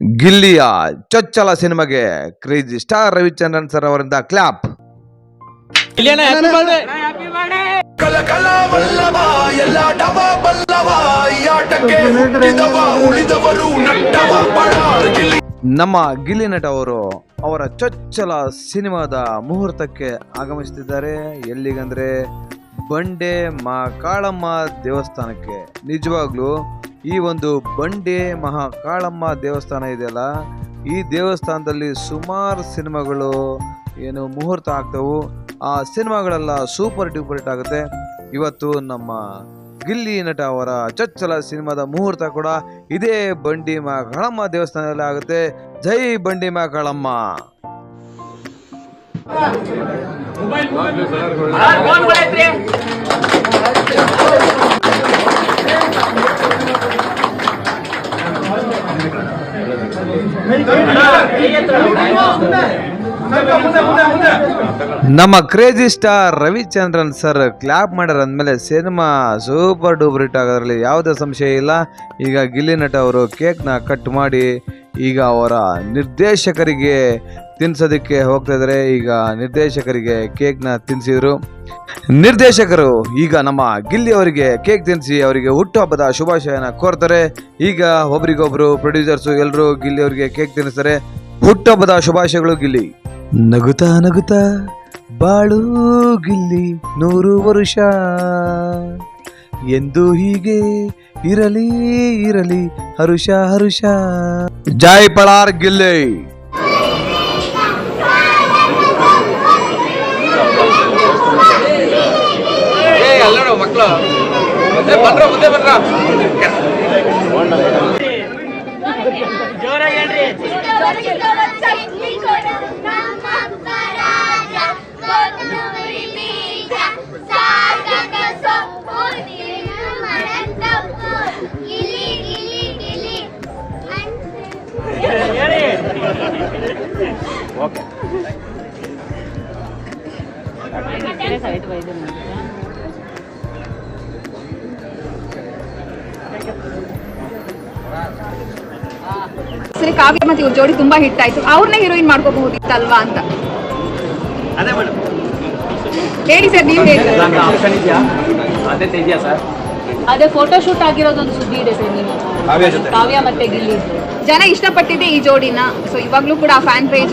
ಗಿಲ್ಲಿಯ ಚೊಚ್ಚಲ ಸಿನಿಮಾಗೆ crazy star Ravichandran sir ಅವರಿಂದ ಕ್ಲಾಪ್. ನಮ್ಮ ಗಿಲ್ಲಿ ನಟ ಅವರು ಅವರ ಚೊಚ್ಚಲ ಸಿನಿಮಾದ ಮುಹೂರ್ತಕ್ಕೆ ಆಗಮಿಸುತ್ತಿದ್ದಾರೆ. ಎಲ್ಲಿಗಂದ್ರೆ ಬಂಡೆ ಮಹಾಕಾಳಮ್ಮ ದೇವಸ್ಥಾನಕ್ಕೆ. ನಿಜವಾಗ್ಲೂ ಈ ಒಂದು ಬಂಡೆ ಮಹಾಕಾಳಮ್ಮ ದೇವಸ್ಥಾನ ಇದೆಯಲ್ಲ, ಈ ದೇವಸ್ಥಾನದಲ್ಲಿ ಸುಮಾರು ಸಿನಿಮಾಗಳು ಏನು ಮುಹೂರ್ತ ಆಗ್ತವು. ಆ ಸಿನಿಮಾಗಳೆಲ್ಲ ಸೂಪರ್ ಡೂಪರ್ ಹಿಟ್ ಆಗುತ್ತೆ. ಇವತ್ತು ನಮ್ಮ ಗಿಲ್ಲಿ ನಟ ಅವರ ಚೊಚ್ಚಲ ಸಿನಿಮಾದ ಮುಹೂರ್ತ ಕೂಡ ಇದೇ ಬಂಡಿ ಮಹಾಕಾಳಮ್ಮ ದೇವಸ್ಥಾನದಲ್ಲಿ ಆಗುತ್ತೆ. ಜೈ ಬಂಡಿ ಮಹಾಕಾಳಮ್ಮ. ನಮ್ಮ crazy star Ravichandran sir clap ಮಾಡ್ಯಾರ ಅಂದಮೇಲೆ ಸಿನಿಮಾ ಸೂಪರ್ ಡೂಪರ್ ಹಿಟ್ ಆಗೋದ್ರಲ್ಲಿ ಯಾವುದೇ ಸಂಶಯ ಇಲ್ಲ. ಈಗ ಗಿಲ್ಲಿ ನಟ ಅವರು ಕೇಕ್ನ ಕಟ್ ಮಾಡಿ ಈಗ ಅವರ ನಿರ್ದೇಶಕರಿಗೆ ತಿನ್ಸೋದಕ್ಕೆ ಹೋಗ್ತಾ ಇದ್ದಾರೆ. ಈಗ ನಿರ್ದೇಶಕರಿಗೆ ಕೇಕ್ನ ತಿನ್ಸಿದ್ರು. ನಿರ್ದೇಶಕರು ಈಗ ನಮ್ಮ ಗಿಲ್ಲಿ ಅವರಿಗೆ ಕೇಕ್ ತಿನ್ನಿಸಿ ಅವರಿಗೆ ಹುಟ್ಟುಹಬ್ಬದ ಶುಭಾಶಯನ ಕೋರ್ತಾರೆ. ಈಗ ಒಬ್ರಿಗೊಬ್ರು ಪ್ರೊಡ್ಯೂಸರ್ಸು ಎಲ್ಲರೂ ಗಿಲ್ಲಿ ಅವರಿಗೆ ಕೇಕ್ ತಿನ್ನಿಸ್ತಾರೆ. ಹುಟ್ಟುಹಬ್ಬದ ಶುಭಾಶಯಗಳು ಗಿಲ್ಲಿ. ನಗುತ್ತಾ ನಗುತ್ತಾ ಬಾಳು ಗಿಲ್ಲಿ 100 ವರುಷ, ಎಂದು ಹೀಗೆ ಇರಲಿ ಇರಲಿ ಹರುಷ ಹರುಷ. ಜೈ ಪಳಾರ್ ಗಿಲ್ಲಿ. ಸರಿ, ಕಾವ್ಯ ಮತ್ತೆ ಇವ್ರ ಜೋಡಿ ತುಂಬಾ ಹಿಟ್ ಆಯ್ತು. ಅವ್ರನ್ನ ಹೀರೋಯಿನ್ ಮಾಡ್ಕೋಬಹುದಿತ್ತಲ್ವಾ ಅಂತ ಹೇಳಿ ಸರ್. ನೀವು ಅದೇ ಫೋಟೋ ಶೂಟ್ ಆಗಿರೋದೊಂದು ಸುದ್ದಿ ಇದೆ ಸರ್. ನೀವು ಕಾವ್ಯ ಮತ್ತೆ ಗಿಲ್ಲಿ ಜನ ಇಷ್ಟಪಟ್ಟಿದೆ ಈ ಜೋಡಿನ. ಸೊ ಇವಾಗ್ಲೂ ಕೂಡ ಫ್ಯಾನ್ ಪೇಜ್.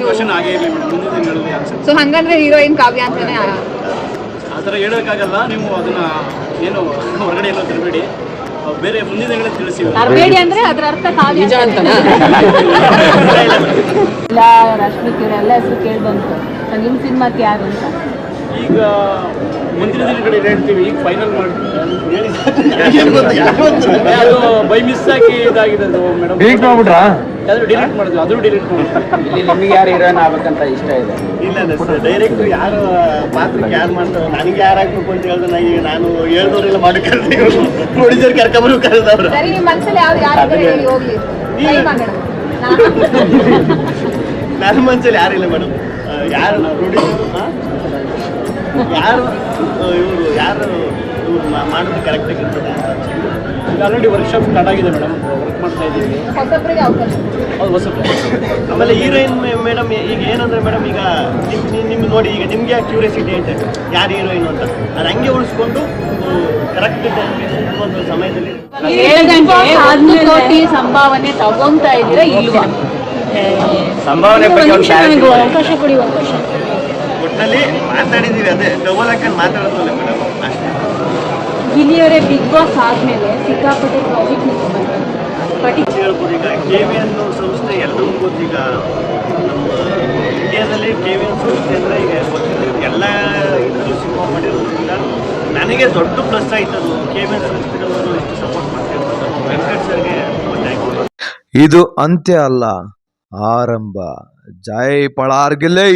ಸೊ ಹಂಗಂದ್ರೆ ಹೀರೋಯಿನ್ ಕಾವ್ಯ ಅಂತಾನೆ ಆತರ ಹೇಳೋಕ್ಕಾಗಲ್ಲ. ನೀವು ಅದನ್ನ ಏನು ಹೊರಗಡೆ ಏನೋ ತಿಳ್ಬೇಡಿ, ಬೇರೆ ಮುಂದಿನ ತಿಳಿಸಿ. ತರಬೇಡಿ ಅಂದ್ರೆ ಅದರ ಅರ್ಥ ಕಾವ್ಯ ಅಂತ ಇಲ್ಲ. ರಶ್ಮಿಕ್ ಇವರೆಲ್ಲ ಹೆಸರು ಕೇಳಿ ಬಂತು. ನಿಮ್ಮ ಸಿನಿಮಾಕ್ಕೆ ಯಾರು ಅಂತ ಈಗ ಮುಂದಿನ ದಿನಗಡೆ ಹೇಳ್ತೀವಿ. ಈಗ ಫೈನಲ್ ಮಾಡ್ತೀವಿ. ಅದು ಬೈ ಮಿಸ್ ಆಗಿ ಇದಾಗಿದೆ ಅದು ಮೇಡಮ್. ಡಿಲೀಟ್ ಮಾಡ್ಬಿಟ್ರಾ? ಅದು ಡಿಲೀಟ್ ಮಾಡಿದ್ವಿ. ಅದು ಡಿಲೀಟ್ ಮಾಡಿದ್ವಿ. ಇಲ್ಲಿ ನಿಮಗೆ ಯಾರು ಹೀರೋಯಿನ್ ಆಗ್ಬೇಕಂತ ಇಷ್ಟ ಇದೆ? ಇಲ್ಲ ಡೈರೆಕ್ಟ್ ಯಾರು ಪಾತ್ರಕ್ಕೆ ಯಾರು ಮಾಡ್ತಾರೆ, ನನಗೆ ಯಾರು ಆಗ್ಬೇಕು ಅಂತ ಹೇಳಿದ್ರೆ ನಾನು ಹೇಳ್ದವ್ರೆಲ್ಲ ಮಾಡಿ ಕರ್ತೀವಿ. ಪ್ರೊಡ್ಯೂಸರ್ ಕರ್ಕೊಂಬರು ಕರೆದವ್ರು. ಸರಿ, ನಿಮ್ಮ ಮನಸ್ಸಲ್ಲಿ ಯಾರು ಹೋಗ್ಲಿ ನನ್ನ ಮನಸ್ಸಲ್ಲಿ ಯಾರಿಲ್ಲ ಮೇಡಮ್. ಯಾರು ಪ್ರೊಡ್ಯೂಸರ್ ಯಾರು ಇವರು ಯಾರು ಮಾಡೋದು ಕರೆಕ್ಟಾಗಿ ಇರ್ತದೆ. ಈಗ ಆಲ್ರೆಡಿ ವರ್ಕ್ಶಾಪ್ ಸ್ಟಾರ್ಟ್ ಆಗಿದೆ ಮೇಡಮ್. ವರ್ಕ್ ಮಾಡ್ತಾ ಇದ್ದೀವಿ. ಹೌದು, ಹೊಸ. ಆಮೇಲೆ ಹೀರೋಯಿನ್ ಮೇಡಮ್ ಈಗ ಏನಂದ್ರೆ ಮೇಡಮ್, ಈಗ ನಿಮ್ಗೆ ನೋಡಿ, ಈಗ ನಿಮ್ಗೆ ಯಾಕೆ ಕ್ಯೂರಿಯಾಸಿಟಿ ಐತೆ ಯಾರು ಹೀರೋಯಿನ್ ಅಂತ, ಅದು ಹಂಗೆ ಉಳಿಸ್ಕೊಂಡು ಕರೆಕ್ಟ್ ಒಂದು ಸಮಯದಲ್ಲಿ ಕೋಟಿ ಸಂಭಾವನೆ ತಗೊಂತಾ ಇದ್ದೀರಾ ಇಲ್ವಾ? ಸಂಭಾವನೆ ಅವಕಾಶ ಕೊಡಿ. ಒಟ್ಟಿನಲ್ಲಿ ಮಾತಾಡಿದ್ದೀವಿ, ಅದೇ ಡಬಲ್ ಹಾಕೊಂಡು ಮಾತಾಡೋದಲ್ಲ ಮೇಡಮ್ ಅಷ್ಟೇ. ಗಿಲ್ಲಿಯವರೇ ಬಿಗ್ ಬಾಸ್ ಆದಮೇಲೆ ಸಿಕ್ಕಾಪಟ್ಟೆ ಪ್ರಾಜೆಕ್ಟ್ ಹೇಳ್ಬೋದು. ಈಗ KVN ಸಂಸ್ಥೆ ಎಲ್ಲರಿಗೂ ಗೊತ್ತು. ಈಗ ನಮ್ಮ ಇಂಡಿಯಾದಲ್ಲಿ KVN ಸಂಸ್ಥೆ ಅಂದರೆ ಈಗ ಎಲ್ಲ ಇದರಲ್ಲೂ ಸಿನಿಮಾ ಮಾಡಿರೋದ್ರಿಂದ ನನಗೆ ದೊಡ್ಡ ಪ್ಲಸ್ ಆಯ್ತು. ಅದು KVN ಸಂಸ್ಥೆಗಳವರು ಎಷ್ಟು ಸಪೋರ್ಟ್ ಮಾಡ್ತಿರ್ತಾರೆ. ವೆಂಕಟ್ ಸರ್ಗೆ ಥ್ಯಾಂಕ್ ಯು. ಇದು ಅಂತ್ಯ ಅಲ್ಲ, ಆರಂಭ. ಜೈ ಪಳಾರ್ ಗಿಲ್ಲಿ.